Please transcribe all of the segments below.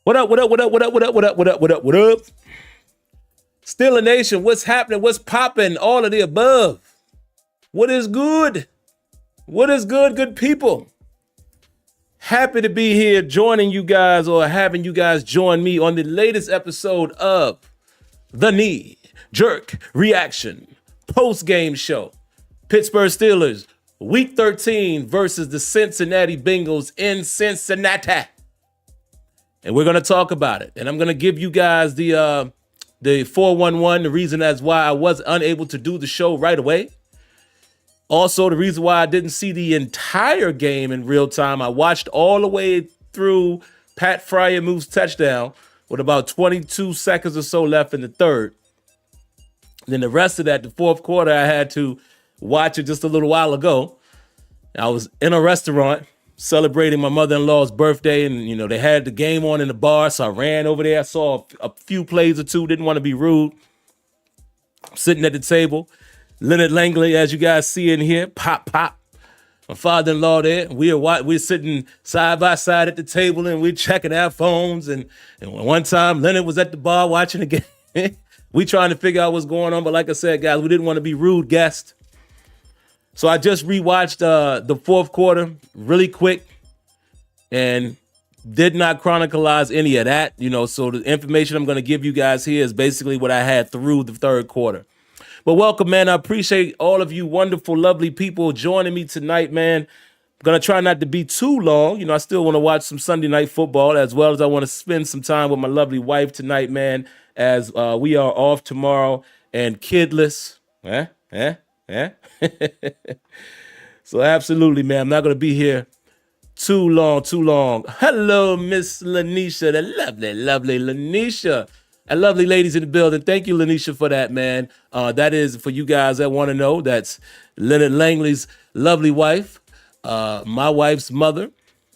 What up, what up, what up, what up, what up, what up, what up, what up, what up? Steeler Nation, what's happening? What's popping? All of the above. What is good? What is good, good people? Happy to be here joining you guys or having you guys join me on the latest episode of The Knee Jerk Reaction post-game show. Pittsburgh Steelers, Week 13 versus the Cincinnati Bengals in Cincinnati. And we're going to talk about it. And I'm going to give you guys the 411, the reason that's why I was unable to do the show right away. Also, the reason why I didn't see the entire game in real time. I watched all the way through Pat Fryermuth's touchdown with about 22 seconds or so left in the third. Then the rest of that, the fourth quarter, I had to watch it just a little while ago. I was in a restaurant celebrating my mother-in-law's birthday, and they had the game on in the bar, so I ran over there. I saw a few plays or two, didn't want to be rude. I'm sitting at the table. Leonard Langley, as you guys see in here, pop. My father-in-law there. We're sitting side by side at the table, and we're checking our phones. And one time, Leonard was at the bar watching the game. We trying to figure out what's going on, but like I said, guys, we didn't want to be rude guests. So I just rewatched the fourth quarter really quick and did not chronicleize any of that. So the information I'm going to give you guys here is basically what I had through the third quarter. But welcome, man. I appreciate all of you wonderful, lovely people joining me tonight, man. I'm going to try not to be too long. I still want to watch some Sunday Night Football, as well as I want to spend some time with my lovely wife tonight, man, as we are off tomorrow and kidless. So absolutely, man, I'm not going to be here too long. Hello, Miss Lanisha, the lovely Lanisha. And lovely ladies in the building. Thank you, Lanisha, for that, man. That is, for you guys that want to know, that's Leonard Langley's lovely wife, my wife's mother,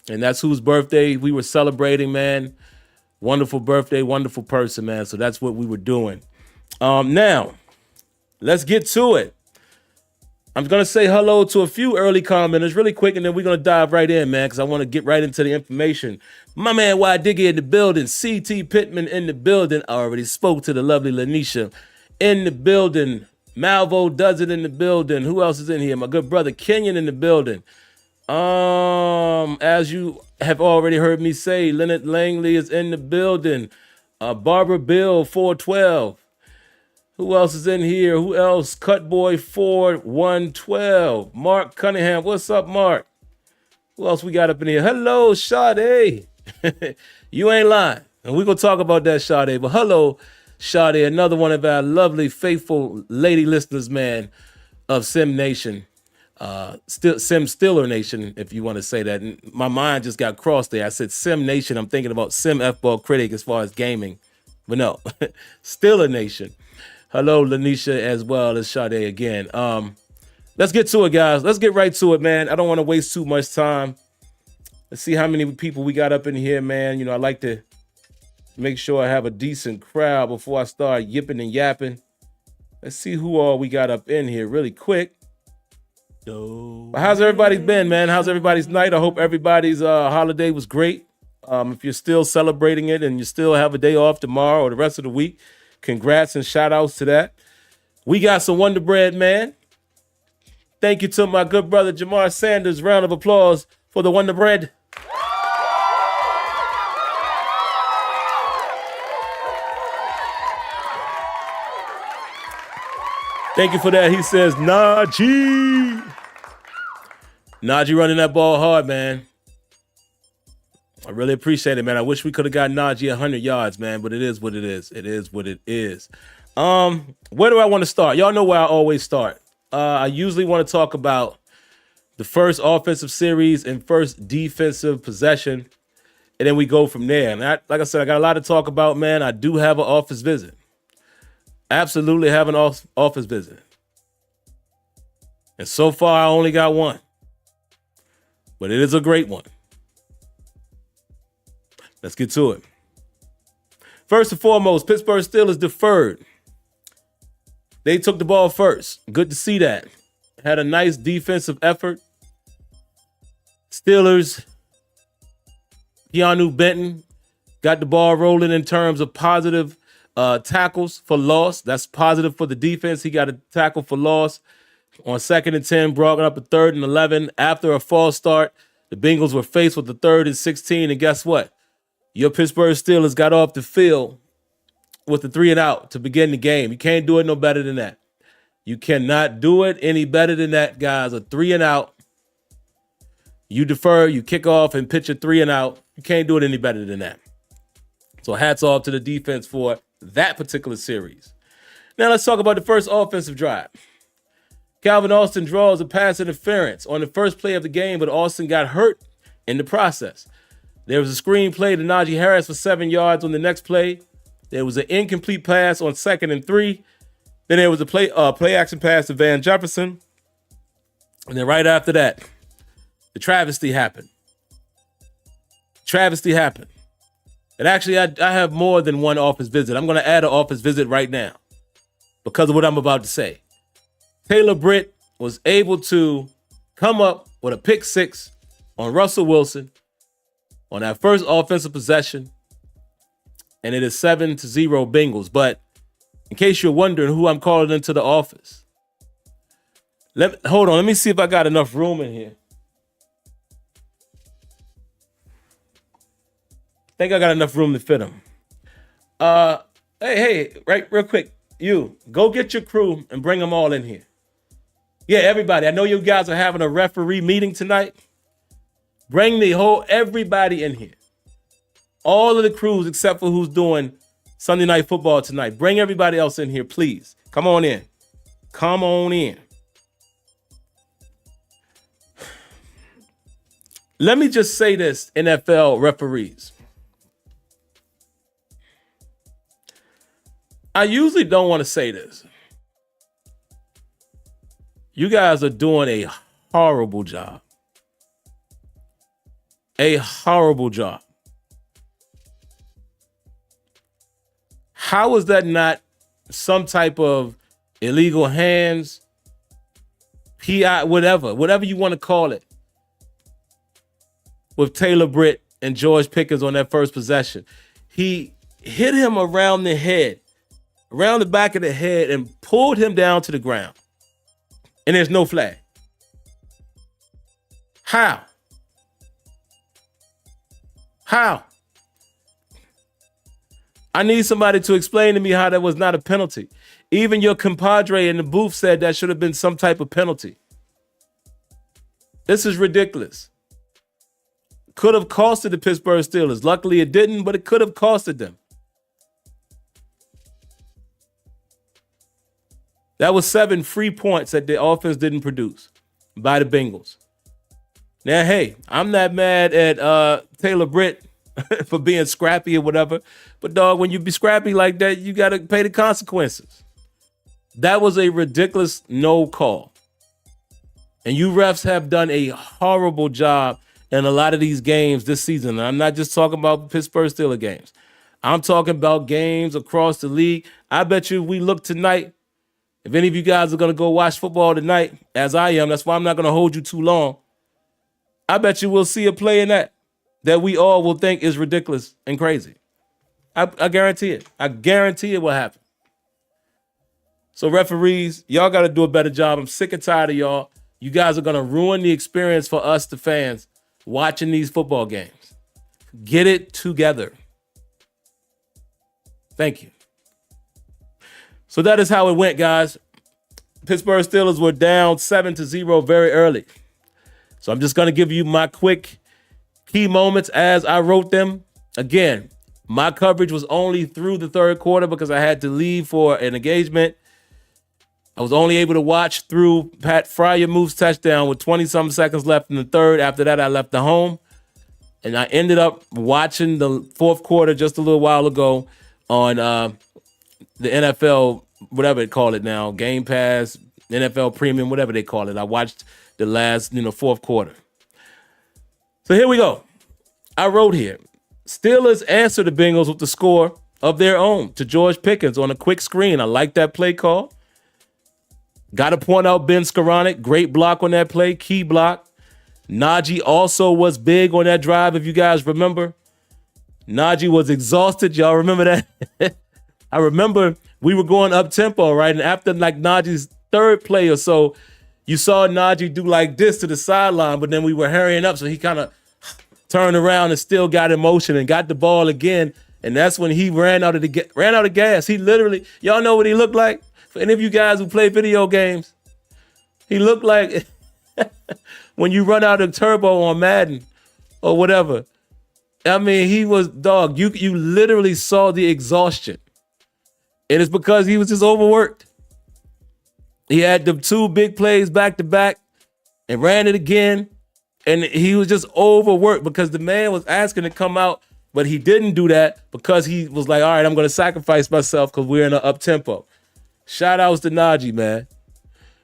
and that's whose birthday we were celebrating, man. Wonderful birthday, wonderful person, man. So that's what we were doing. Now, let's get to it. I'm going to say hello to a few early commenters really quick, and then we're going to dive right in, man, because I want to get right into the information. My man, Y Diggy in the building. CT Pittman in the building. I already spoke to the lovely Lanisha in the building. Malvo does it in the building. Who else is in here? My good brother Kenyon in the building. As you have already heard me say, Leonard Langley is in the building. Barbara Bill 412. Who else is in here? Who else? Cutboy 4112. Mark Cunningham. What's up, Mark? Who else we got up in here? Hello, Sade. You ain't lying. And we're going to talk about that, Sade. But hello, Sade, another one of our lovely, faithful lady listeners, man, of Sim Nation. Sim Steeler Nation, if you want to say that. And my mind just got crossed there. I said Sim Nation. I'm thinking about SimFBallCritic as far as gaming. But no, Steeler Nation. Hello, Lanisha, as well as Sade again. Let's get to it, guys. Let's get right to it, man. I don't want to waste too much time. Let's see how many people we got up in here, man. I like to make sure I have a decent crowd before I start yipping and yapping. Let's see who all we got up in here really quick. But how's everybody been, man? How's everybody's night? I hope everybody's holiday was great. If you're still celebrating it and you still have a day off tomorrow or the rest of the week, congrats and shout outs to that. We got some Wonder Bread, man. Thank you to my good brother, Jamar Sanders. Round of applause for the Wonder Bread. Thank you for that. He says, Najee. Najee running that ball hard, man. I really appreciate it, man. I wish we could have got Najee 100 yards, man, but it is what it is. It is what it is. Where do I want to start? Y'all know where I always start. I usually want to talk about the first offensive series and first defensive possession, and then we go from there. And like I said, I got a lot to talk about, man. I do have an office visit. Absolutely have an office visit. And so far, I only got one. But it is a great one. Let's get to it. First and foremost, Pittsburgh Steelers deferred. They took the ball first. Good to see that. Had a nice defensive effort. Steelers, Keanu Benton got the ball rolling in terms of positive tackles for loss. That's positive for the defense. He got a tackle for loss on 2nd and 10, brought up a 3rd and 11. After a false start, the Bengals were faced with the 3rd and 16, and guess what? Your Pittsburgh Steelers got off the field with the 3 and out to begin the game. You can't do it no better than that. You cannot do it any better than that, guys. A 3 and out. You defer, you kick off and pitch a 3 and out. You can't do it any better than that. So hats off to the defense for that particular series. Now let's talk about the first offensive drive. Calvin Austin draws a pass interference on the first play of the game, but Austin got hurt in the process. There was a screen play to Najee Harris for 7 yards on the next play. There was an incomplete pass on 2nd and 3. Then there was a play action pass to Van Jefferson. And then right after that, the travesty happened. And actually, I have more than one office visit. I'm going to add an office visit right now because of what I'm about to say. Taylor Britt was able to come up with a pick 6 on Russell Wilson on that first offensive possession, and it is 7-0 Bengals. But in case you're wondering who I'm calling into the office, hold on. Let me see if I got enough room in here. I think I got enough room to fit him. Hey, right, real quick. You, go get your crew and bring them all in here. Yeah, everybody. I know you guys are having a referee meeting tonight. Bring everybody in here. All of the crews except for who's doing Sunday Night Football tonight. Bring everybody else in here, please. Come on in. Come on in. Let me just say this, NFL referees. I usually don't want to say this. You guys are doing a horrible job. A horrible job. How is that not some type of illegal hands, PI, whatever you want to call it, with Taylor Britt and George Pickens on that first possession? He hit him around the head, around the back of the head, and pulled him down to the ground. And there's no flag. How? I need somebody to explain to me how that was not a penalty. Even your compadre in the booth said that should have been some type of penalty. This is ridiculous. Could have costed the Pittsburgh Steelers. Luckily it didn't, but it could have costed them. That was 7 free points that the offense didn't produce by the Bengals. Now, hey, I'm not mad at Taylor Britt for being scrappy or whatever. But, dog, when you be scrappy like that, you got to pay the consequences. That was a ridiculous no call. And you refs have done a horrible job in a lot of these games this season. And I'm not just talking about Pittsburgh Steelers games. I'm talking about games across the league. I bet you we look tonight. If any of you guys are going to go watch football tonight, as I am, that's why I'm not going to hold you too long. I bet you we'll see a play in that we all will think is ridiculous and crazy. I guarantee it. I guarantee it will happen. So referees, y'all got to do a better job. I'm sick and tired of y'all. You guys are going to ruin the experience for us, the fans, watching these football games. Get it together. Thank you. So that is how it went, guys. Pittsburgh Steelers were down 7-0 very early. So I'm just going to give you my quick key moments as I wrote them. Again, my coverage was only through the third quarter because I had to leave for an engagement. I was only able to watch through Pat Fryermuth's touchdown with 20-something seconds left in the third. After that, I left the home. And I ended up watching the fourth quarter just a little while ago on the NFL, whatever they call it now, Game Pass, NFL Premium, whatever they call it. I watched the last, fourth quarter. So here we go. I wrote here, Steelers answer the Bengals with the score of their own to George Pickens on a quick screen. I like that play call. Got to point out Ben Skoranek. Great block on that play, key block. Najee also was big on that drive, if you guys remember. Najee was exhausted. Y'all remember that? I remember we were going up tempo, right? And after like Najee's third play or so, you saw Najee do like this to the sideline, but then we were hurrying up. So he kind of turned around and still got in motion and got the ball again. And that's when he ran out of gas. He literally, y'all know what he looked like? For any of you guys who play video games, he looked like when you run out of turbo on Madden or whatever. I mean, he was, dog, you literally saw the exhaustion. And it's because he was just overworked. He had the two big plays back to back and ran it again. And he was just overworked because the man was asking to come out, but he didn't do that because he was like, all right, I'm going to sacrifice myself because we're in an up tempo. Shout outs to Najee, man.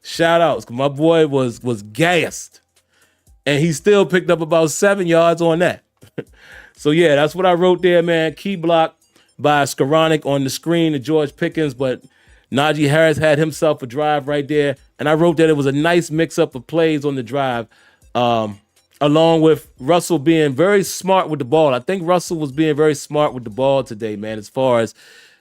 Shout outs, because my boy was gassed. And he still picked up about 7 yards on that. So yeah, that's what I wrote there, man. Key block by Skoranek on the screen to George Pickens, but Najee Harris had himself a drive right there. And I wrote that it was a nice mix-up of plays on the drive, along with Russell being very smart with the ball. I think Russell was being very smart with the ball today, man, as far as,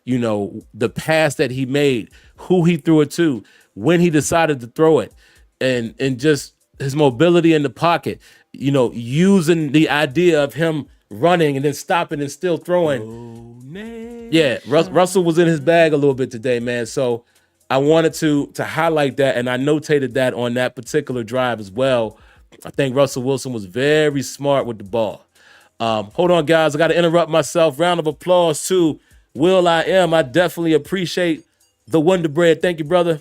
you know, the pass that he made, who he threw it to, when he decided to throw it, and just his mobility in the pocket, you know, using the idea of him running and then stopping and still throwing. Yeah, Russell was in his bag a little bit today, man. So I wanted to highlight that, and I notated that on that particular drive as well. I think Russell Wilson was very smart with the ball. Hold on, guys. I got to interrupt myself. Round of applause to Will I Am. I definitely appreciate the Wonder Bread. Thank you, brother.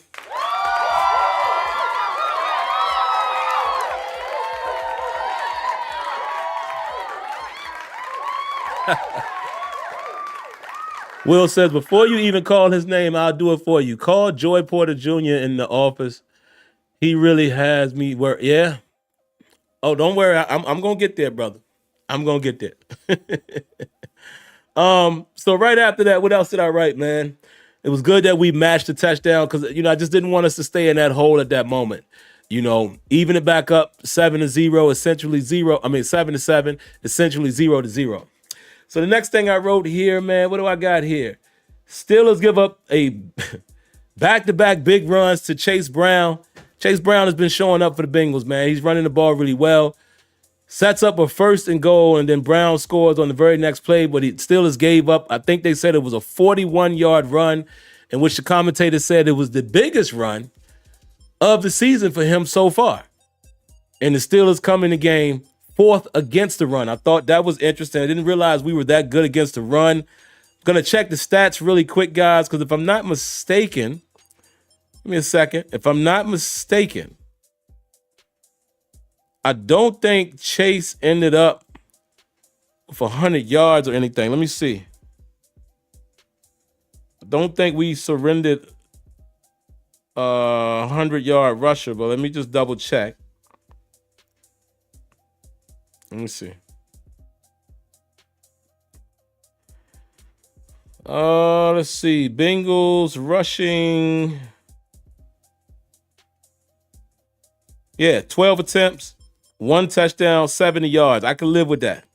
Will says, before you even call his name, I'll do it for you. Call Joy Porter Jr. in the office. He really has me where, yeah. Oh, don't worry. I'm going to get there, brother. I'm going to get there. So right after that, what else did I write, man? It was good that we matched the touchdown because, you know, I just didn't want us to stay in that hole at that moment. You know, even it back up 7-0, essentially 7-7, essentially 0-0. So the next thing I wrote here, man, what do I got here? Steelers give up a back-to-back big runs to Chase Brown. Chase Brown has been showing up for the Bengals, man. He's running the ball really well. Sets up a 1st and goal, and then Brown scores on the very next play, but he Steelers gave up. I think they said it was a 41-yard run, in which the commentator said it was the biggest run of the season for him so far. And the Steelers come in the game 4th against the run. I thought that was interesting. I didn't realize we were that good against the run. I'm going to check the stats really quick, guys, because if I'm not mistaken, give me a second. If I'm not mistaken, I don't think Chase ended up with 100 yards or anything. Let me see. I don't think we surrendered a 100-yard rusher, but let me just double check. Let me see. Let's see. Bengals rushing. Yeah, 12 attempts, 1 touchdown, 70 yards. I can live with that.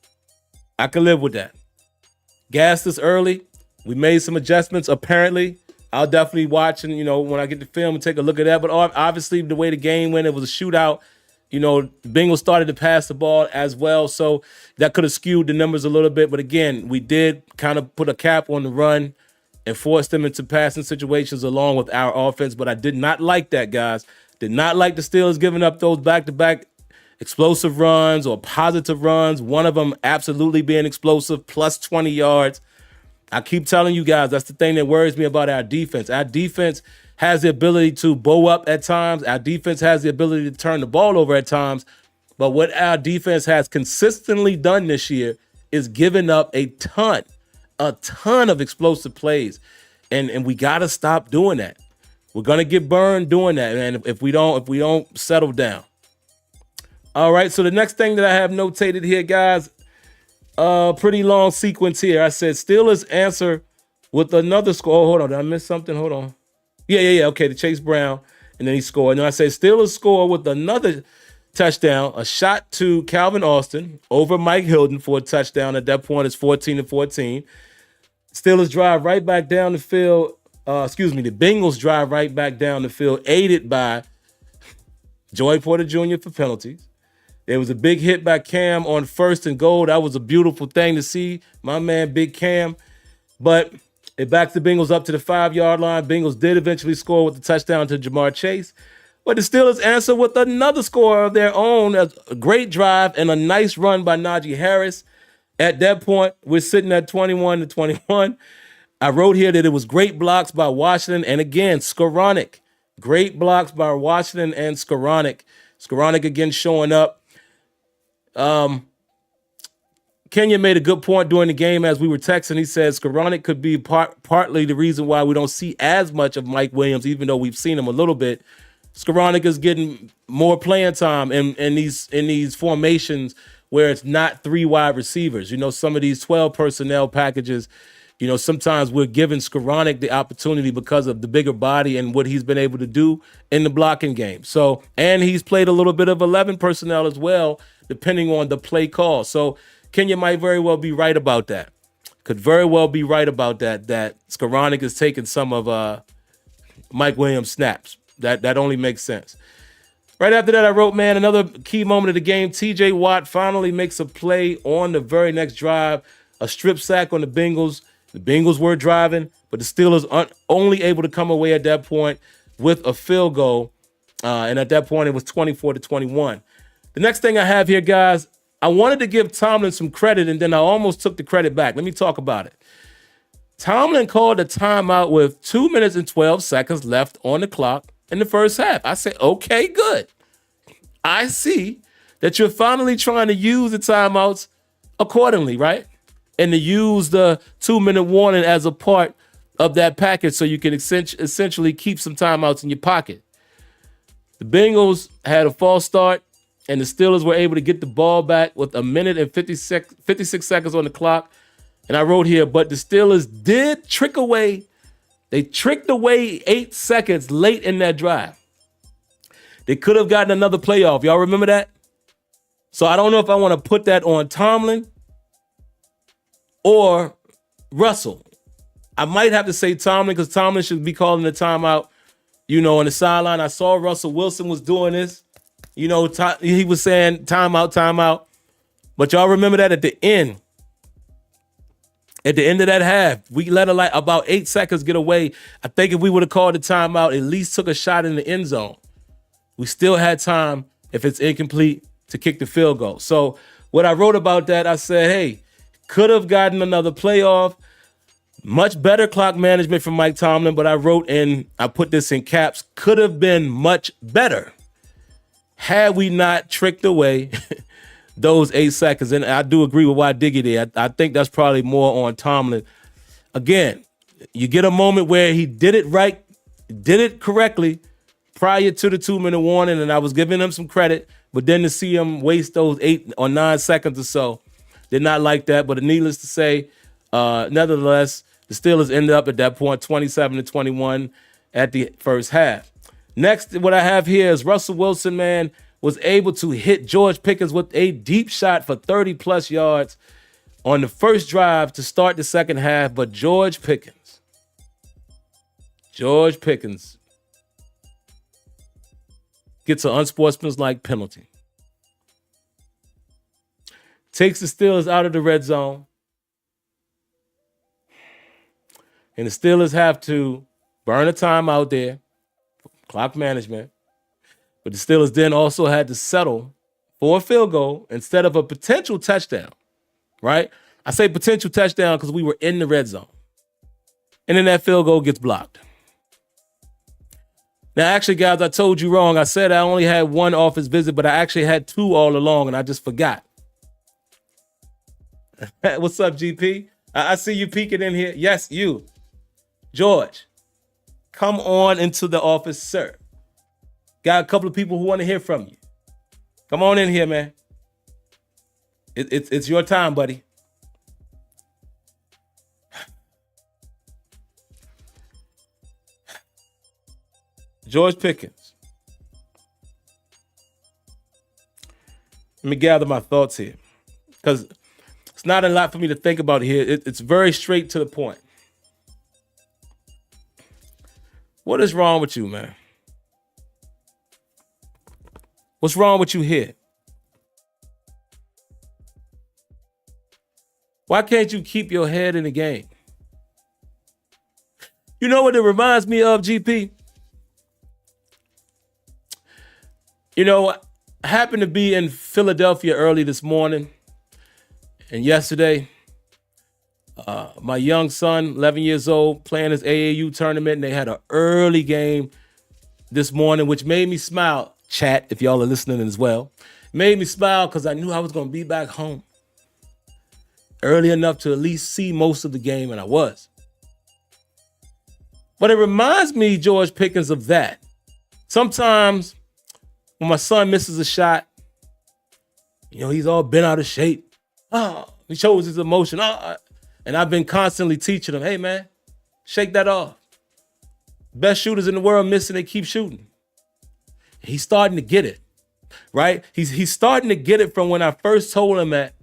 Gassed us early. We made some adjustments, apparently. I'll definitely watch, and, you know, when I get the film and take a look at that. But obviously, the way the game went, it was a shootout. You know, the Bengals started to pass the ball as well, so that could have skewed the numbers a little bit. But again, we did kind of put a cap on the run and force them into passing situations along with our offense. But I did not like that, guys. Did not like the Steelers giving up those back-to-back explosive runs or positive runs. One of them absolutely being explosive, plus 20 yards. I keep telling you guys, that's the thing that worries me about our defense. Our defense has the ability to bow up at times. Our defense has the ability to turn the ball over at times. But what our defense has consistently done this year is given up a ton of explosive plays. And we got to stop doing that. We're going to get burned doing that, man, if we don't settle down. All right, so the next thing that I have notated here, guys, pretty long sequence here. I said Steelers answer with another score. Oh, hold on, did I miss something? Hold on. Yeah. Okay, the Chase Brown, and then he scored. And then I say Steelers score with another touchdown, a shot to Calvin Austin over Mike Hilton for a touchdown. At that point, it's 14-14. Steelers drive right back down the field. The Bengals drive right back down the field, aided by Joey Porter Jr. for penalties. There was a big hit by Cam on 1st and goal. That was a beautiful thing to see. My man, Big Cam. But it backed the Bengals up to the 5-yard line. Bengals did eventually score with the touchdown to Jamar Chase. But the Steelers answer with another score of their own. A great drive and a nice run by Najee Harris. At that point, we're sitting at 21-21. I wrote here that it was great blocks by Washington. And again, Skowronek. Great blocks by Washington and Skowronek. Skowronek again showing up. Kenya made a good point during the game as we were texting. He said Skowronek could be partly the reason why we don't see as much of Mike Williams, even though we've seen him a little bit. Skowronek is getting more playing time in these formations where it's not 3 wide receivers. You know, some of these 12 personnel packages, you know, sometimes we're giving Skowronek the opportunity because of the bigger body and what he's been able to do in the blocking game. So, and he's played a little bit of 11 personnel as well, depending on the play call. So Kenya might very well be right about that. Could very well be right about that Skowronek is taking some of Mike Williams' snaps. That only makes sense. Right after that, I wrote, man, another key moment of the game. TJ Watt finally makes a play on the very next drive, a strip sack on the Bengals. The Bengals were driving, but the Steelers aren't only able to come away at that point with a field goal. And at that point, it was 24-21. The next thing I have here, guys, I wanted to give Tomlin some credit, and then I almost took the credit back. Let me talk about it. Tomlin called a timeout with 2 minutes and 12 seconds left on the clock in the first half. I said, okay, good. I see that you're finally trying to use the timeouts accordingly, right? And to use the 2-minute warning as a part of that package so you can essentially keep some timeouts in your pocket. The Bengals had a false start, and the Steelers were able to get the ball back with 1 minute and 56 seconds on the clock. And I wrote here, but the Steelers did trick away. They tricked away 8 seconds late in that drive. They could have gotten another playoff. Y'all remember that? So I don't know if I want to put that on Tomlin or Russell. I might have to say Tomlin because Tomlin should be calling the timeout, you know, on the sideline. I saw Russell Wilson was doing this. You know, he was saying timeout, timeout. But y'all remember that at the end of that half, we let about 8 seconds get away. I think if we would have called the timeout, at least took a shot in the end zone, we still had time, if it's incomplete, to kick the field goal. So what I wrote about that, I said, hey, could have gotten another playoff. Much better clock management from Mike Tomlin, but I put this in caps, could have been much better had we not tricked away those 8 seconds. And I do agree with why Diggy there. I think that's probably more on Tomlin. Again, you get a moment where he did it right, did it correctly prior to the 2-minute warning, and I was giving him some credit, but then to see him waste those 8 or 9 seconds or so, did not like that. But needless to say, nevertheless, the Steelers ended up at that point 27-21 at the first half. Next, what I have here is Russell Wilson, man, was able to hit George Pickens with a deep shot for 30-plus yards on the first drive to start the second half. But George Pickens gets an unsportsmanlike penalty. Takes the Steelers out of the red zone. And the Steelers have to burn a time out there, clock management. But the Steelers then also had to settle for a field goal instead of a potential touchdown, right? I say potential touchdown because we were in the red zone. And then that field goal gets blocked. Now, actually, guys, I told you wrong. I said I only had one office visit, but I actually had 2 all along, and I just forgot. What's up, GP? I see you peeking in here. Yes, you. George, come on into the office, sir. Got a couple of people who want to hear from you. Come on in here, man. It's your time, buddy. George Pickens Let me gather my thoughts here, because it's not a lot for me to think about here. It's very straight to the point. What is wrong with you, man? What's wrong with you here? Why can't you keep your head in the game? You know what it reminds me of, GP? You know, I happened to be in Philadelphia early this morning and yesterday. My young son, 11 years old, playing his AAU tournament, and they had an early game this morning, which made me smile. Chat, if y'all are listening as well. Made me smile because I knew I was going to be back home early enough to at least see most of the game, and I was. But it reminds me, George Pickens, of that. Sometimes when my son misses a shot, you know, he's all bent out of shape. He shows his emotion. And I've been constantly teaching him, hey, man, shake that off. Best shooters in the world missing, they keep shooting. He's starting to get it, right? He's starting to get it from when I first told him that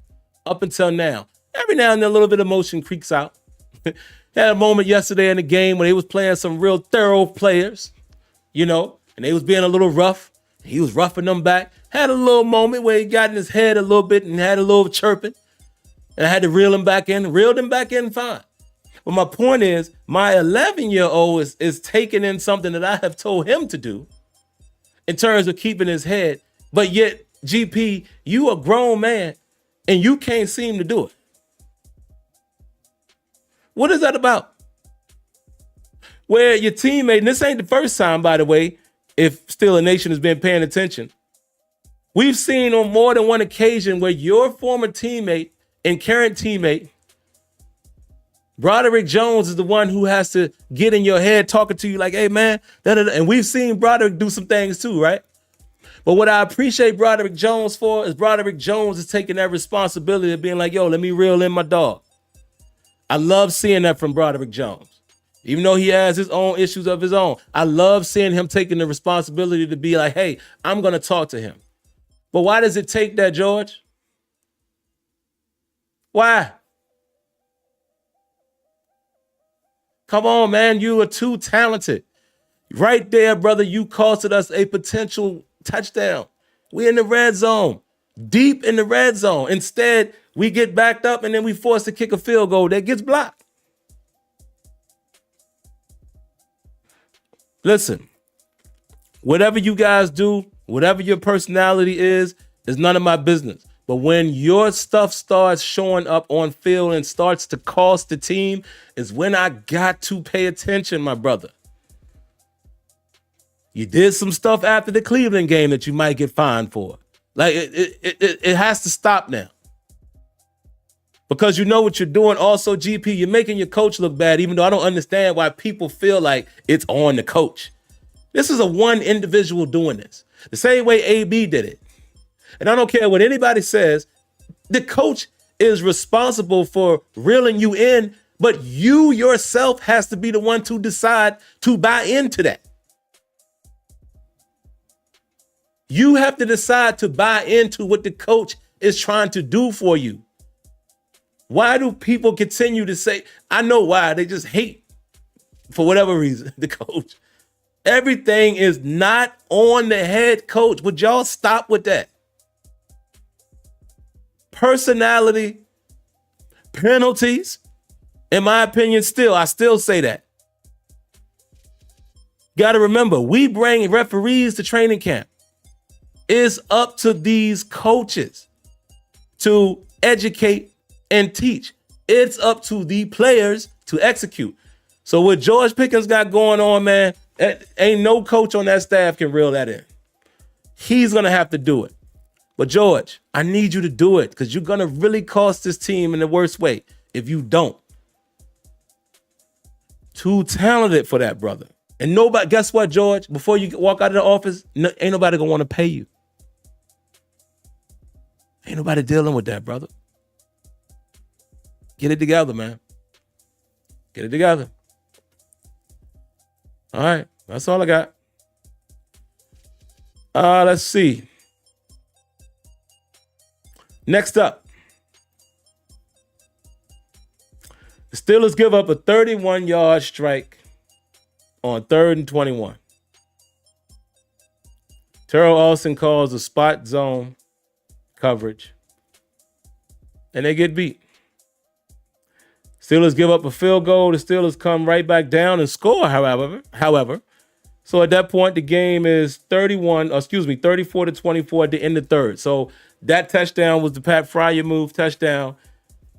up until now. Every now and then a little bit of emotion creeps out. Had a moment yesterday in the game when they was playing some real thorough players, you know, and they was being a little rough. He was roughing them back. Had a little moment where he got in his head a little bit and had a little chirping. And I had to reel him back in, reeled him back in fine. But my point is, my 11-year-old is taking in something that I have told him to do in terms of keeping his head. But yet, GP, you a grown man and you can't seem to do it. What is that about? Where your teammate, and this ain't the first time, by the way, if Still a Nation has been paying attention, we've seen on more than one occasion where your former teammate and current teammate, Broderick Jones, is the one who has to get in your head talking to you like, hey, man, da-da-da. And we've seen Broderick do some things too, right? But what I appreciate Broderick Jones for is Broderick Jones is taking that responsibility of being like, yo, let me reel in my dog. I love seeing that from Broderick Jones. Even though he has his own issues of his own, I love seeing him taking the responsibility to be like, hey, I'm going to talk to him. But why does it take that, George? Why? Come on, man. You are too talented. Right there, brother, you costed us a potential touchdown. We're in the red zone, deep in the red zone. Instead, we get backed up and then we forced to kick a field goal that gets blocked. Listen, whatever you guys do, whatever your personality is none of my business. But when your stuff starts showing up on field and starts to cost the team is when I got to pay attention, my brother. You did some stuff after the Cleveland game that you might get fined for. Like, it has to stop now. Because you know what you're doing. Also, GP, you're making your coach look bad, even though I don't understand why people feel like it's on the coach. This is a one individual doing this. The same way AB did it. And I don't care what anybody says, the coach is responsible for reeling you in, but you yourself has to be the one to decide to buy into that. You have to decide to buy into what the coach is trying to do for you. Why do people continue to say, I know why, they just hate, for whatever reason, the coach. Everything is not on the head coach. Would y'all stop with that? Personality, penalties, in my opinion, I still say that. Got to remember, we bring referees to training camp. It's up to these coaches to educate and teach. It's up to the players to execute. So what George Pickens got going on, man, ain't no coach on that staff can reel that in. He's going to have to do it. But George, I need you to do it because you're going to really cost this team in the worst way if you don't. Too talented for that, brother. And nobody, guess what, George? Before you walk out of the office, ain't nobody going to want to pay you. Ain't nobody dealing with that, brother. Get it together, man. Get it together. All right. That's all I got. Let's see. Next up, the Steelers give up a 31-yard strike on 3rd and 21. Terrell Austin calls a spot zone coverage, and they get beat. Steelers give up a field goal. The Steelers come right back down and score, however. So at that point, the game is 34-24 at the end of third. So that touchdown was the Pat Fryer move touchdown.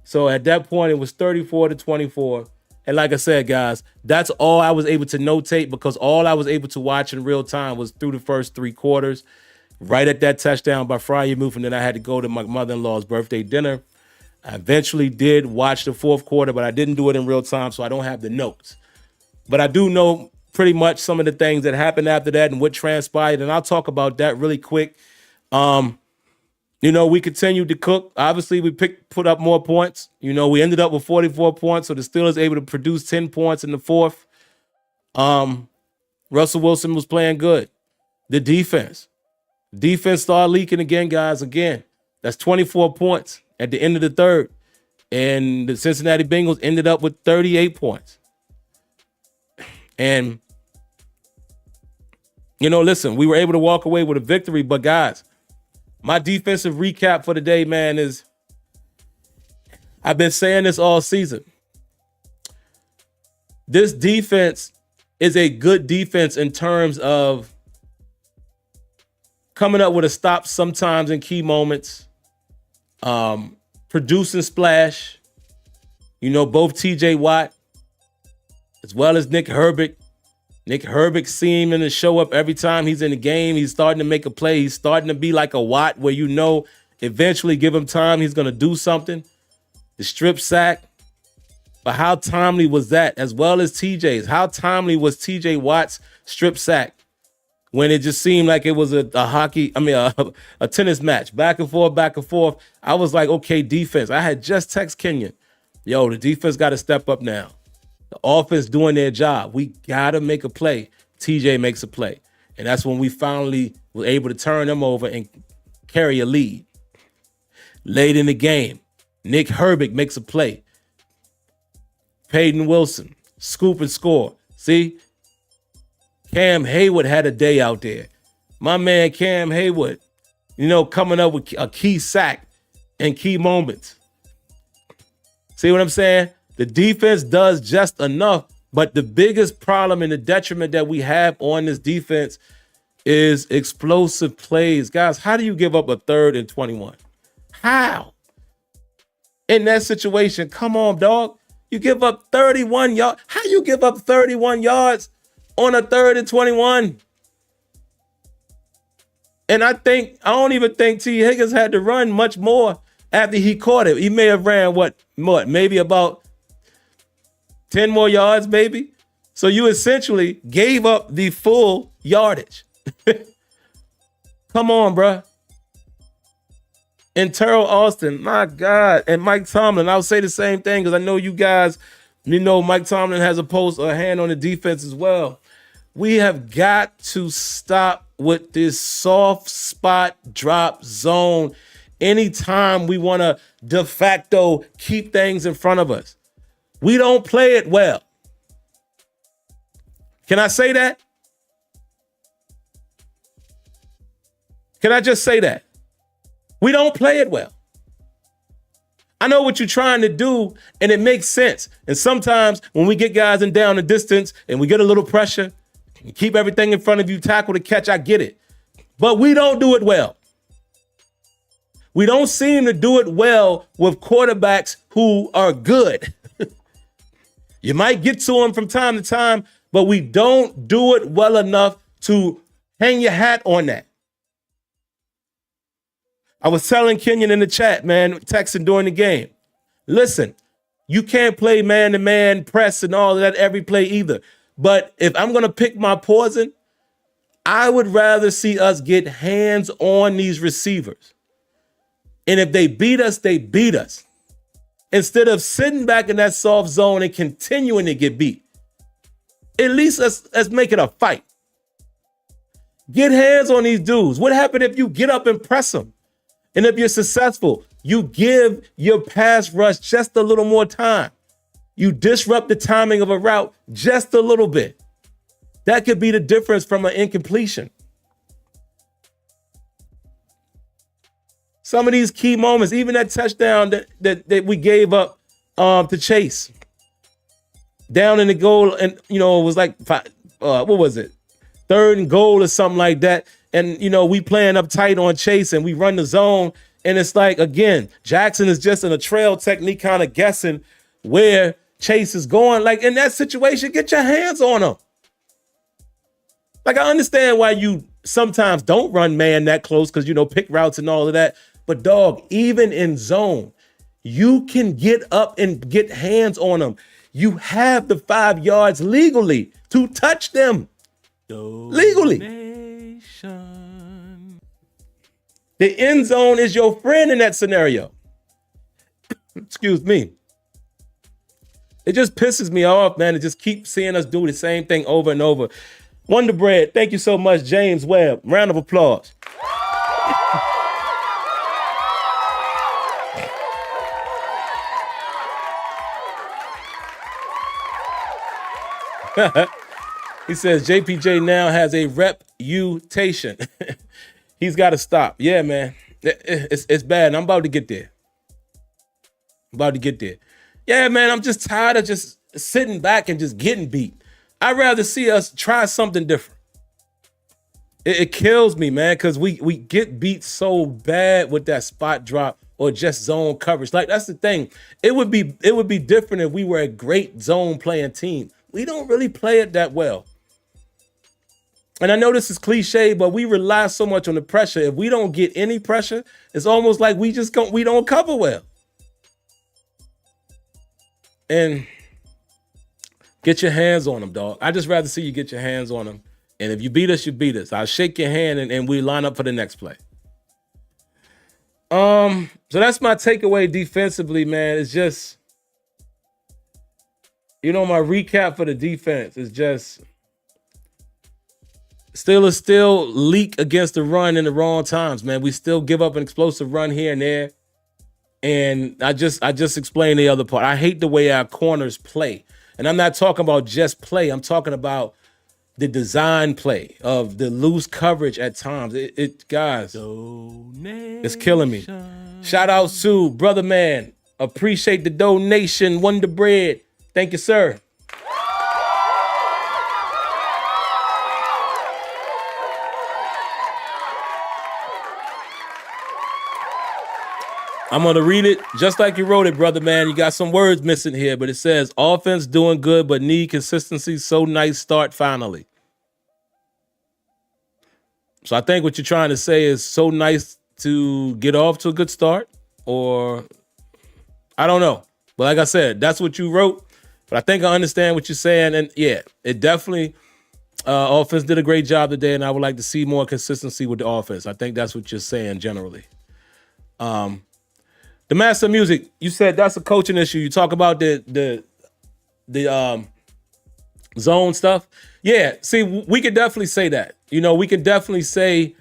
So at that point, it was 34-24. And like I said, guys, that's all I was able to notate because all I was able to watch in real time was through the first 3 quarters. Right at that touchdown by Fryer move, and then I had to go to my mother-in-law's birthday dinner. I eventually did watch the 4th quarter, but I didn't do it in real time, so I don't have the notes. But I do know pretty much some of the things that happened after that and what transpired, and I'll talk about that really quick. We continued to cook. Obviously, we put up more points. We ended up with 44 points, so the Steelers able to produce 10 points in the 4th. Russell Wilson was playing good. The defense started leaking again, guys. Again, that's 24 points at the end of the 3rd. And the Cincinnati Bengals ended up with 38 points. And, listen, we were able to walk away with a victory. But, guys, my defensive recap for the day, man, is I've been saying this all season. This defense is a good defense in terms of coming up with a stop sometimes in key moments, producing splash. Both TJ Watt as well as Nick Herbig. Nick Herbig seeming to show up every time he's in the game. He's starting to make a play. He's starting to be like a Watt where eventually give him time, he's going to do something. The strip sack. But how timely was that, as well as TJ's? How timely was TJ Watt's strip sack when it just seemed like it was a tennis match, back and forth. I was like, okay, defense. I had just text Kenyon. Yo, the defense got to step up now. The offense doing their job. We got to make a play. TJ makes a play. And that's when we finally were able to turn them over and carry a lead. Late in the game, Nick Herbig makes a play. Peyton Wilson, scoop and score. See? Cam Hayward had a day out there. My man Cam Hayward, coming up with a key sack and key moments. See what I'm saying? The defense does just enough, but the biggest problem and the detriment that we have on this defense is explosive plays. Guys, how do you give up a 3rd and 21? How? In that situation, come on, dog. You give up 31 yards. How you give up 31 yards on a 3rd and 21? And I don't even think T. Higgins had to run much more after he caught it. He may have ran maybe about 10 more yards, maybe. So you essentially gave up the full yardage. Come on, bruh. And Terrell Austin, my God, and Mike Tomlin. I'll say the same thing because I know you guys, Mike Tomlin has a hand on the defense as well. We have got to stop with this soft spot drop zone anytime we want to de facto keep things in front of us. We don't play it well. Can I say that? Can I just say that? We don't play it well. I know what you're trying to do, and it makes sense. And sometimes when we get guys in down the distance and we get a little pressure, you keep everything in front of you, tackle the catch, I get it. But we don't do it well. We don't seem to do it well with quarterbacks who are good. You might get to them from time to time, but we don't do it well enough to hang your hat on that. I was telling Kenyon in the chat, man, texting during the game. Listen, you can't play man-to-man press and all of that every play either. But if I'm going to pick my poison, I would rather see us get hands on these receivers. And if they beat us, they beat us. Instead of sitting back in that soft zone and continuing to get beat. At least let's make it a fight. Get hands on these dudes. What happened if you get up and press them? And if you're successful, you give your pass rush just a little more time. You disrupt the timing of a route just a little bit. That could be the difference from an incompletion. Some of these key moments, even that touchdown that we gave up to Chase, down in the goal, and it was like what was it, 3rd and goal or something like that, and we playing up tight on Chase, and we run the zone, and it's like, again, Jackson is just in a trail technique, kind of guessing where Chase is going. Like, in that situation, get your hands on him. Like, I understand why you sometimes don't run man that close, because pick routes and all of that. But dog, even in zone, you can get up and get hands on them. You have the 5 yards legally to touch them. Legally. The end zone is your friend in that scenario. Excuse me. It just pisses me off, man. To just keep seeing us do the same thing over and over. Wonder Bread, thank you so much. James Webb, round of applause. He says JPJ now has a reputation. He's got to stop. Yeah, man. It's bad. I'm about to get there. Yeah, man, I'm just tired of just sitting back and just getting beat. I'd rather see us try something different. It kills me, man, because we get beat so bad with that spot drop or just zone coverage. Like, that's the thing. It would be different if we were a great zone playing team. We don't really play it that well. And I know this is cliche, but we rely so much on the pressure. If we don't get any pressure, it's almost like we don't cover well. And get your hands on them, dog. I just rather see you get your hands on them. And if you beat us, you beat us. I'll shake your hand and we line up for the next play. So that's my takeaway defensively, man. It's just, my recap for the defense is just still leak against the run in the wrong times, man. We still give up an explosive run here and there. And I just explained the other part. I hate the way our corners play. And I'm not talking about just play. I'm talking about the design play of the loose coverage at times. Guys, it's killing me. Shout out to Brother Man. Appreciate the donation. Wonder Bread. Thank you, sir. I'm going to read it just like you wrote it, brother, man. You got some words missing here, but it says, offense doing good, but need consistency. So nice start finally. So I think what you're trying to say is so nice to get off to a good start, or I don't know. But like I said, that's what you wrote. But I think I understand what you're saying. And yeah, it definitely, offense did a great job today, and I would like to see more consistency with the offense. I think that's what you're saying generally. The Master Music, you said that's a coaching issue. You talk about the zone stuff. Yeah, see, we could definitely say that. We could definitely say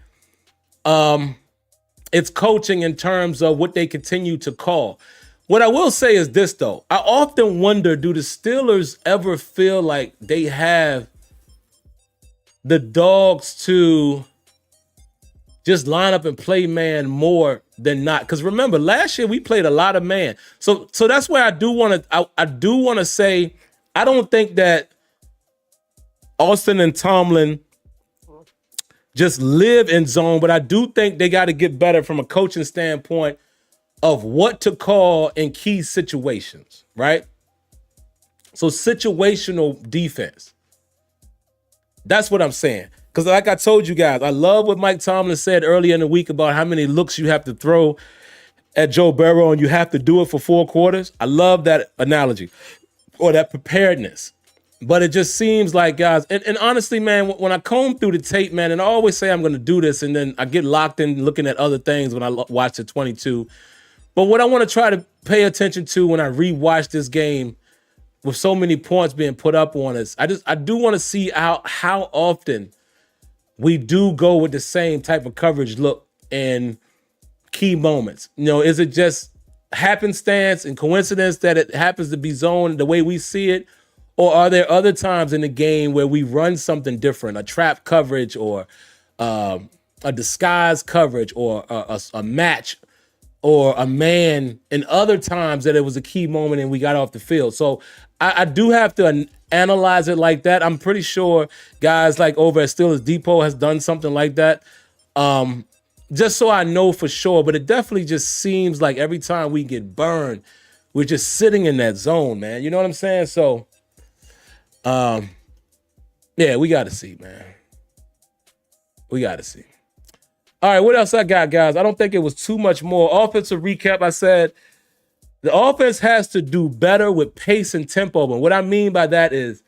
it's coaching in terms of what they continue to call. What I will say is this, though. I often wonder, do the Steelers ever feel like they have the dogs to just line up and play man more than not? Because remember, last year we played a lot of man. So that's where I do want to say, I don't think that Austin and Tomlin just live in zone, but I do think they got to get better from a coaching standpoint of what to call in key situations, right? So situational defense. That's what I'm saying. Because like I told you guys, I love what Mike Tomlin said earlier in the week about how many looks you have to throw at Joe Burrow and you have to do it for 4 quarters. I love that analogy or that preparedness. But it just seems like, guys, and honestly, man, when I comb through the tape, man, and I always say I'm going to do this, and then I get locked in looking at other things when I watch the 22. But what I want to try to pay attention to when I rewatch this game with so many points being put up on us, I do want to see how often we do go with the same type of coverage look and key moments? You know, is it just happenstance and coincidence that it happens to be zoned the way we see it? Or are there other times in the game where we run something different, a trap coverage or a disguise coverage or a match or a man, and other times that it was a key moment and we got off the field? So I do have to analyze it like that. I'm pretty sure guys like over at Steelers Depot has done something like that. Just so I know for sure, but it definitely just seems like every time we get burned, we're just sitting in that zone, man. You know what I'm saying? So, yeah, we got to see, man. We got to see. All right, what else I got, guys? I don't think it was too much more. Offensive recap, I said the offense has to do better with pace and tempo. And what I mean by that is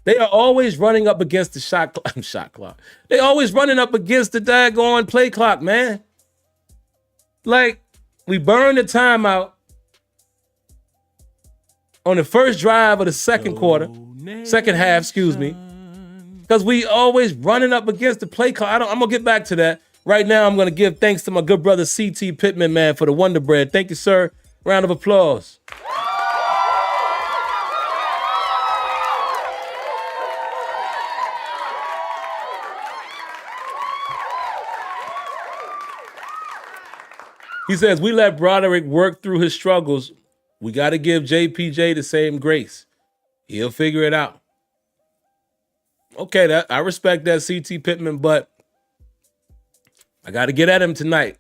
they are always running up against the shot clock. They always running up against the daggone play clock, man. Like, we burned the timeout on the first drive of the second half, excuse me. Because we always running up against the play clock. I'm going to get back to that. Right now, I'm going to give thanks to my good brother, C.T. Pittman, man, for the Wonder Bread. Thank you, sir. Round of applause. He says, we let Broderick work through his struggles. We got to give JPJ the same grace. He'll figure it out. Okay, I respect that, C.T. Pittman, but I got to get at him tonight.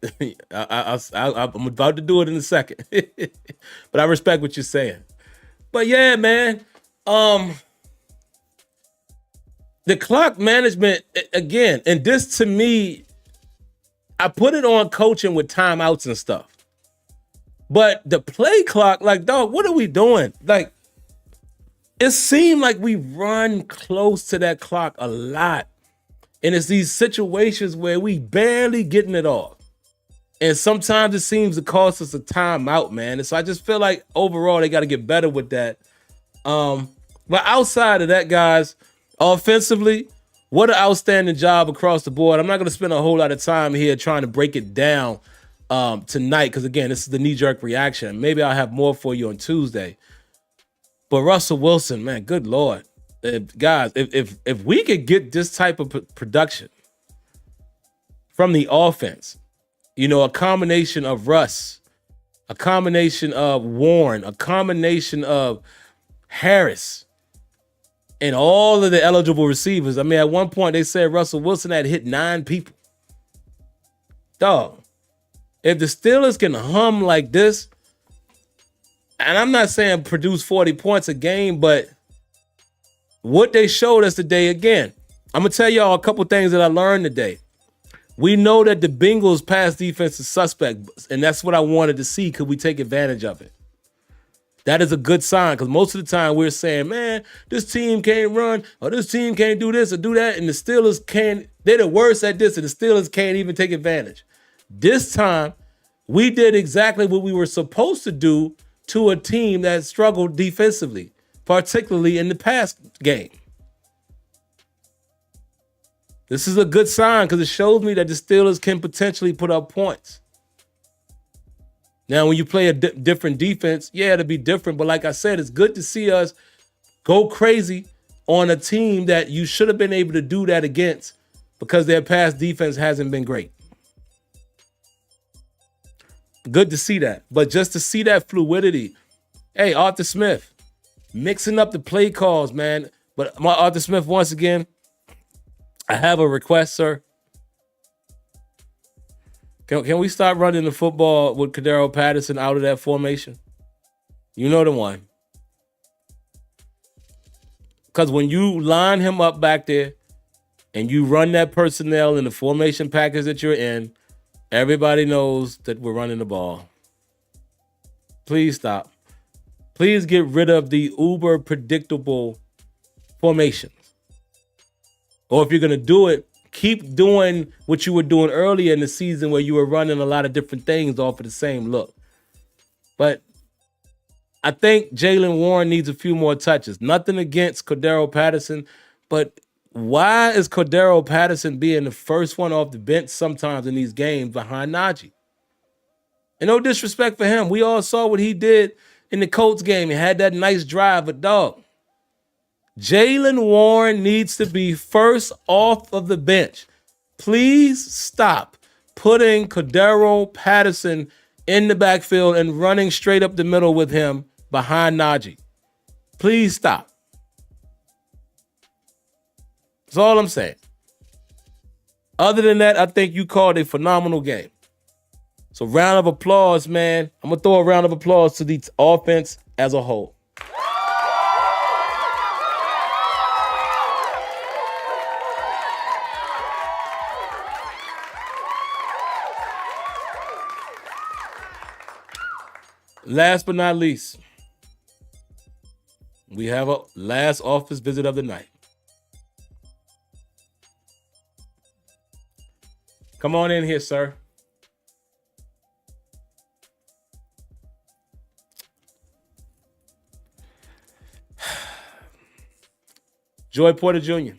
I'm about to do it in a second. But I respect what you're saying. But yeah, man, the clock management, again, and this to me, I put it on coaching with timeouts and stuff. But the play clock, like, dog, what are we doing? Like, it seemed like we run close to that clock a lot. And it's these situations where we barely getting it off. And sometimes it seems to cost us a timeout, man. And so I just feel like overall they got to get better with that. But outside of that, guys, offensively, what an outstanding job across the board. I'm not going to spend a whole lot of time here trying to break it down tonight because, again, this is the knee-jerk reaction. Maybe I'll have more for you on Tuesday. But Russell Wilson, man, good Lord. If we could get this type of production from the offense, you know, a combination of Russ, a combination of Warren, a combination of Harris, and all of the eligible receivers. I mean, at one point they said Russell Wilson had hit 9 people. Dog, if the Steelers can hum like this, and I'm not saying produce 40 points a game, but what they showed us today, again, I'm going to tell y'all a couple things that I learned today. We know that the Bengals pass defense is suspect, and that's what I wanted to see. Could we take advantage of it? That is a good sign because most of the time we're saying, man, this team can't run or this team can't do this or do that, and the Steelers can't. They're the worst at this, and the Steelers can't even take advantage. This time, we did exactly what we were supposed to do to a team that struggled defensively, particularly in the past game. This is a good sign because it shows me that the Steelers can potentially put up points. Now, when you play a different defense, yeah, it'll be different. But like I said, it's good to see us go crazy on a team that you should have been able to do that against because their past defense hasn't been great. Good to see that. But just to see that fluidity. Hey, Arthur Smith, mixing up the play calls, man. But my Arthur Smith, once again, I have a request, sir. Can we start running the football with Cordero Patterson out of that formation? You know the one. Because when you line him up back there and you run that personnel in the formation package that you're in, everybody knows that we're running the ball. Please stop. Please get rid of the uber predictable formations. Or if you're going to do it, keep doing what you were doing earlier in the season where you were running a lot of different things off of the same look. But I think Jaylen Warren needs a few more touches. Nothing against Cordero Patterson, but why is Cordero Patterson being the first one off the bench sometimes in these games behind Najee? And no disrespect for him. We all saw what he did in the Colts game. He had that nice drive, but dog, Jaylen Warren needs to be first off of the bench. Please stop putting Cordero Patterson in the backfield and running straight up the middle with him behind Najee. Please stop. That's all I'm saying. Other than that, I think you called a phenomenal game. So round of applause, man. I'm going to throw a round of applause to the offense as a whole. Last but not least, we have a last office visit of the night. Come on in here, sir. Joy Porter Jr.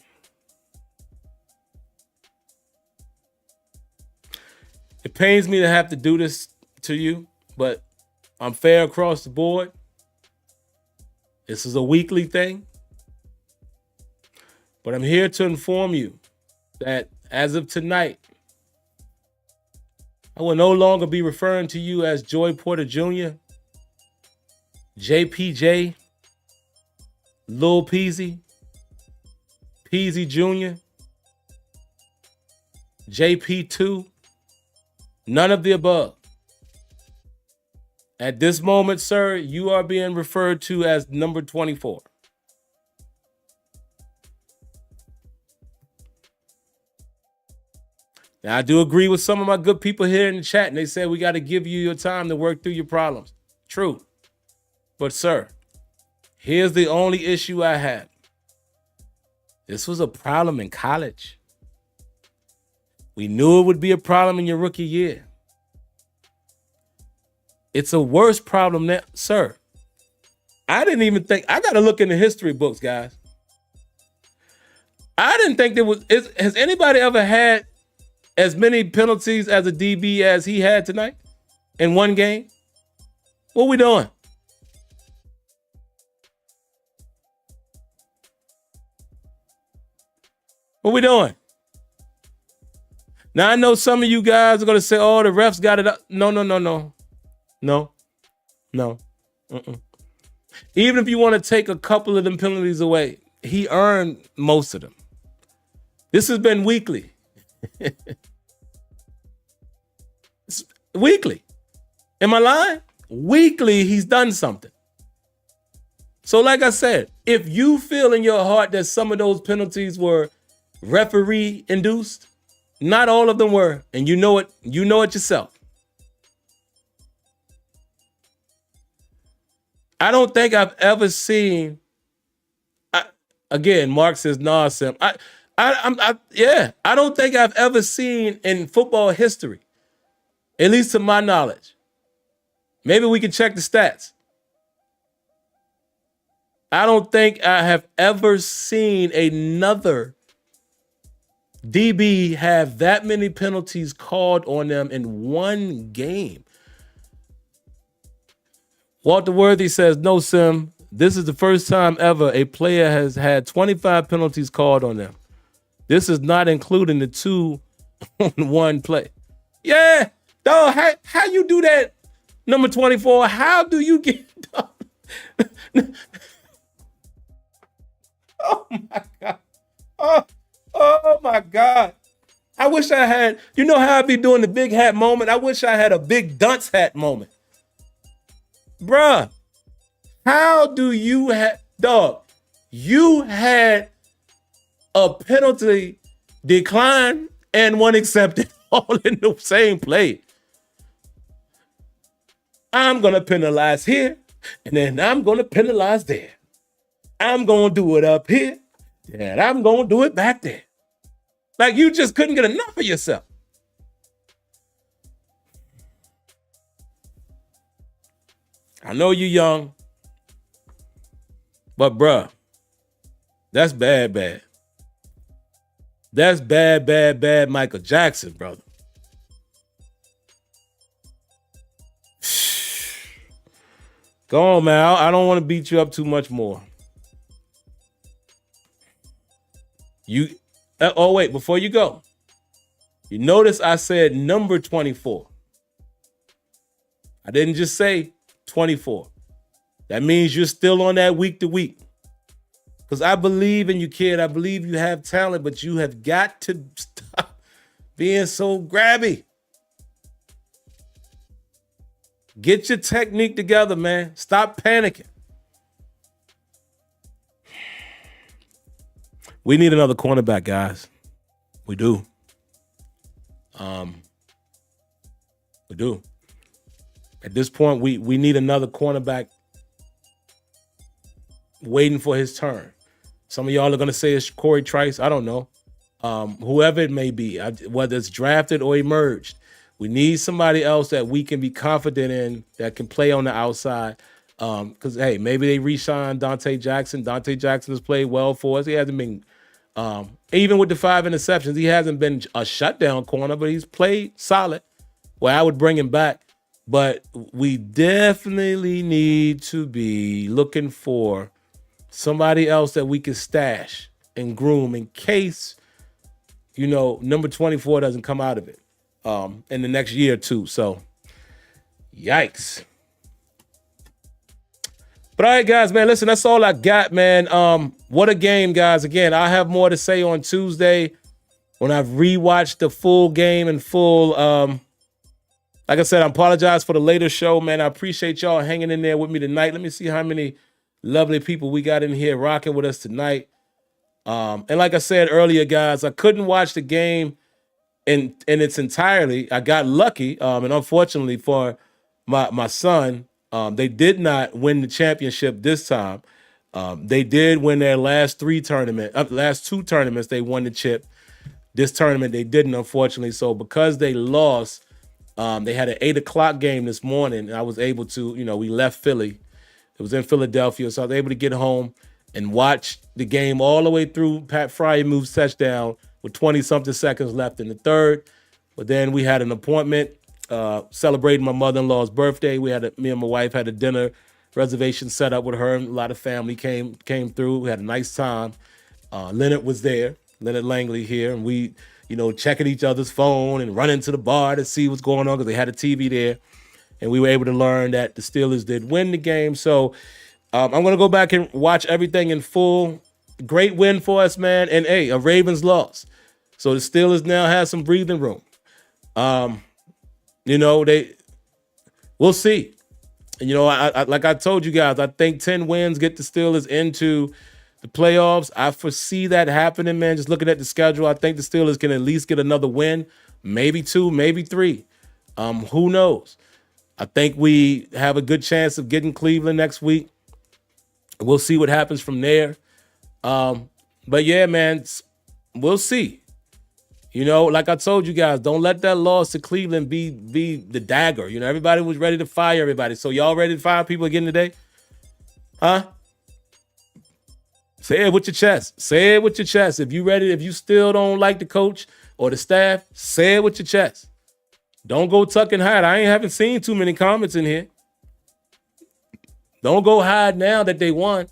It pains me to have to do this to you, but I'm fair across the board. This is a weekly thing. But I'm here to inform you that as of tonight, I will no longer be referring to you as Joy Porter Jr., JPJ, Lil Peasy, Peasy Jr., JP2, none of the above. At this moment, sir, you are being referred to as number 24. Now, I do agree with some of my good people here in the chat, and they said we got to give you your time to work through your problems. True. But, sir, here's the only issue I have. This was a problem in college. We knew it would be a problem in your rookie year. It's a worse problem now, sir. I didn't even think, I got to look in the history books, guys. I didn't think there was, has anybody ever had as many penalties as a DB as he had tonight in one game? What we doing? What we doing? Now, I know some of you guys are going to say, oh, the refs got it up. No. No. Mm-mm. Even if you want to take a couple of them penalties away, he earned most of them. This has been weekly. Weekly. Am I lying? Weekly, he's done something. So like I said, if you feel in your heart that some of those penalties were referee induced, not all of them were, and you know it yourself. I don't think I've ever seen. Again, Mark says, "Nah, Sim." I don't think I've ever seen in football history, at least to my knowledge. Maybe we can check the stats. I don't think I have ever seen another DB have that many penalties called on them in one game. Walter Worthy says, no, Sim, this is the first time ever a player has had 25 penalties called on them. This is not including the 2 on one play. Yeah, dog, how you do that, number 24? How do you get done? Oh, my God. Oh, my God. I wish I had, you know how I be doing the big hat moment? I wish I had a big dunce hat moment. Bruh, how do you have, dog, you had a penalty decline and one accepted all in the same play. I'm going to penalize here, and then I'm going to penalize there. I'm going to do it up here, and I'm going to do it back there. Like you just couldn't get enough of yourself. I know you young, but bruh, that's bad. That's bad Michael Jackson, brother. Go on, man. I don't want to beat you up too much more. Oh, wait, before you go. You notice I said number 24. I didn't just say 24. That means you're still on that week to week. Because I believe in you, kid. I believe you have talent, but you have got to stop being so grabby. Get your technique together, man. Stop panicking. We need another cornerback, guys. We do. We do. At this point, we need another cornerback waiting for his turn. Some of y'all are going to say it's Corey Trice. I don't know. Whoever it may be, whether it's drafted or emerged, we need somebody else that we can be confident in that can play on the outside. Because, hey, maybe they re-signed Dante Jackson. Dante Jackson has played well for us. He hasn't been, even with the 5 interceptions, he hasn't been a shutdown corner, but he's played solid. Well, I would bring him back. But we definitely need to be looking for somebody else that we can stash and groom in case, number 24 doesn't come out of it in the next year or two. So, yikes. But all right, guys, man, listen, that's all I got, man. What a game, guys. Again, I'll have more to say on Tuesday when I've rewatched the full game and full like I said, I apologize for the later show, man. I appreciate y'all hanging in there with me tonight. Let me see how many lovely people we got in here rocking with us tonight. And like I said earlier, guys, I couldn't watch the game in its entirety. I got lucky, and unfortunately for my son, they did not win the championship this time. They did win their last two tournaments. They won the chip. This tournament, they didn't, unfortunately. So because they lost, they had an 8:00 game this morning, and I was able to, we left Philly. It was in Philadelphia, so I was able to get home and watch the game all the way through. Pat Fryermuth's touchdown with 20-something seconds left in the third. But then we had an appointment celebrating my mother-in-law's birthday. Me and my wife had a dinner reservation set up with her, and a lot of family came through. We had a nice time. Leonard was there, Leonard Langley here, and we checking each other's phone and running to the bar to see what's going on because they had a TV there. And we were able to learn that the Steelers did win the game. So I'm going to go back and watch everything in full. Great win for us, man. And, hey, a Ravens loss. So the Steelers now have some breathing room. We'll see. And, I like I told you guys, I think 10 wins get the Steelers into the playoffs. I foresee that happening, man. Just looking at the schedule, I think the Steelers can at least get another win, maybe 2, maybe 3. Who knows? I think we have a good chance of getting Cleveland next week. We'll see what happens from there. But yeah, man, we'll see. Like I told you guys, don't let that loss to Cleveland be the dagger. Everybody was ready to fire everybody. So y'all ready to fire people again today? Huh? Say it with your chest. Say it with your chest. If you still don't like the coach or the staff, say it with your chest. Don't go tuck and hide. I haven't seen too many comments in here. Don't go hide now that they won.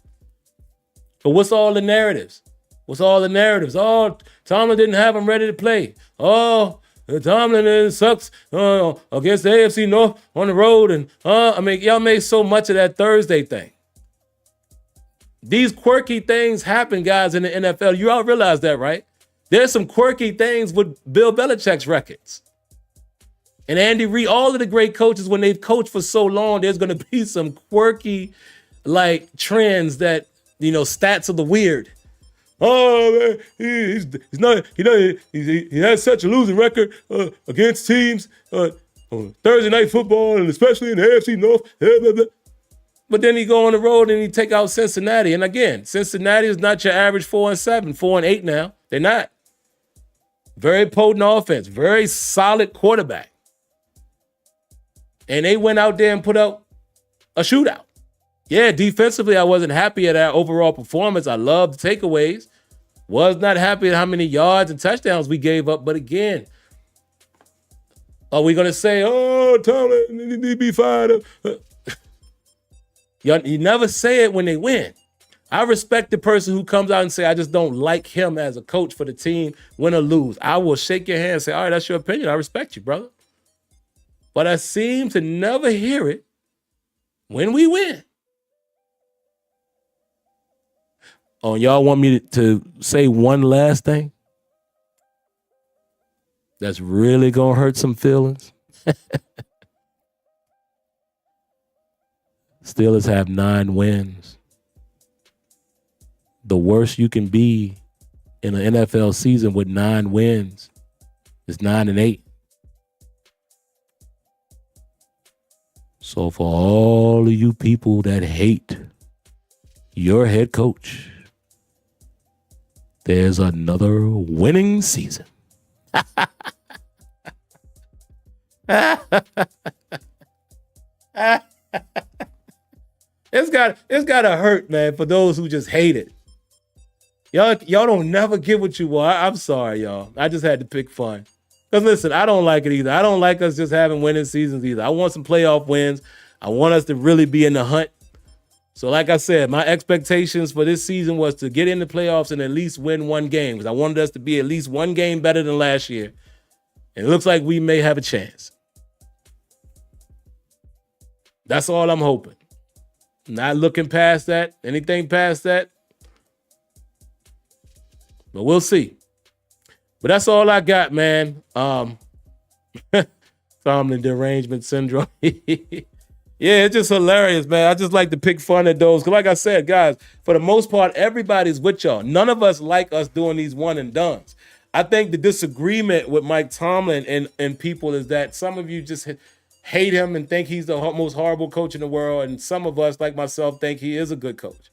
But what's all the narratives? Oh, Tomlin didn't have him ready to play. Oh, Tomlin sucks against the AFC North on the road. And y'all made so much of that Thursday thing. These quirky things happen, guys, in the NFL. You all realize that, right? There's some quirky things with Bill Belichick's records. And Andy Reid, all of the great coaches, when they've coached for so long, there's going to be some quirky, trends that, stats of the weird. Oh, man, he has such a losing record against teams on Thursday Night Football, and especially in the AFC North. But then he go on the road and he take out Cincinnati. And again, Cincinnati is not your average 4-7, 4-8 now. They're not. Very potent offense, very solid quarterback. And they went out there and put up a shootout. Yeah, defensively, I wasn't happy at our overall performance. I loved the takeaways. Was not happy at how many yards and touchdowns we gave up. But again, are we going to say, oh, Tomlin, need to be fired up? You never say it when they win. I respect the person who comes out and say, I just don't like him as a coach for the team, win or lose. I will shake your hand and say, all right, that's your opinion. I respect you, brother. But I seem to never hear it when we win. Oh, y'all want me to say one last thing? That's really going to hurt some feelings. Steelers have 9 wins. The worst you can be in an NFL season with 9 wins is 9-8. So for all of you people that hate your head coach, there's another winning season. It's got to hurt, man, for those who just hate it. Y'all don't never get what you want. I'm sorry, y'all. I just had to pick fun. Because listen, I don't like it either. I don't like us just having winning seasons either. I want some playoff wins. I want us to really be in the hunt. So like I said, my expectations for this season was to get in the playoffs and at least win 1 game. Because I wanted us to be at least 1 game better than last year. And it looks like we may have a chance. That's all I'm hoping. Not looking past that. Anything past that. But we'll see. But that's all I got, man. Tomlin derangement syndrome. Yeah, it's just hilarious, man. I just like to pick fun at those. Because like I said, guys, for the most part, everybody's with y'all. None of us like us doing these one and dones. I think the disagreement with Mike Tomlin and people is that some of you just hate him and think he's the most horrible coach in the world. And some of us, like myself, think he is a good coach.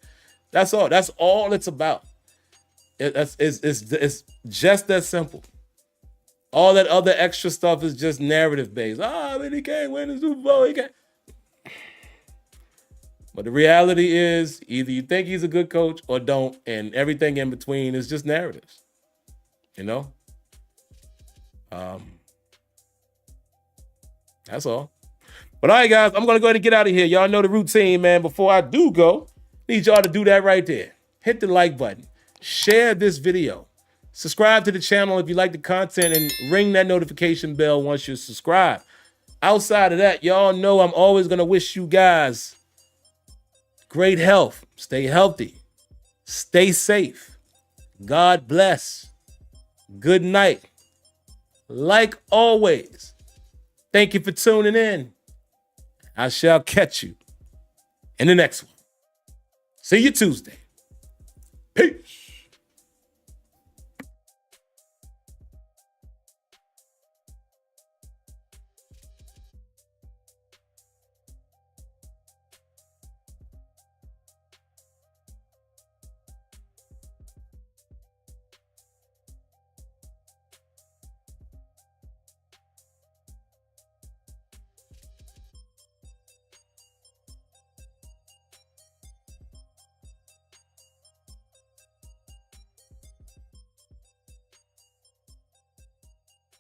That's all. That's all it's about. It's just that simple. All that other extra stuff is just narrative based. I mean, he can't win the Super Bowl. He can't. But the reality is either you think he's a good coach or don't, and everything in between is just narratives. You know? That's all. But all right, guys, I'm going to go ahead and get out of here. Y'all know the routine, man. Before I do go, need y'all to do that right there. Hit the like button. Share this video. Subscribe to the channel if you like the content and ring that notification bell once you're subscribed. Outside of that, y'all know I'm always going to wish you guys great health. Stay healthy. Stay safe. God bless. Good night. Like always, thank you for tuning in. I shall catch you in the next one. See you Tuesday.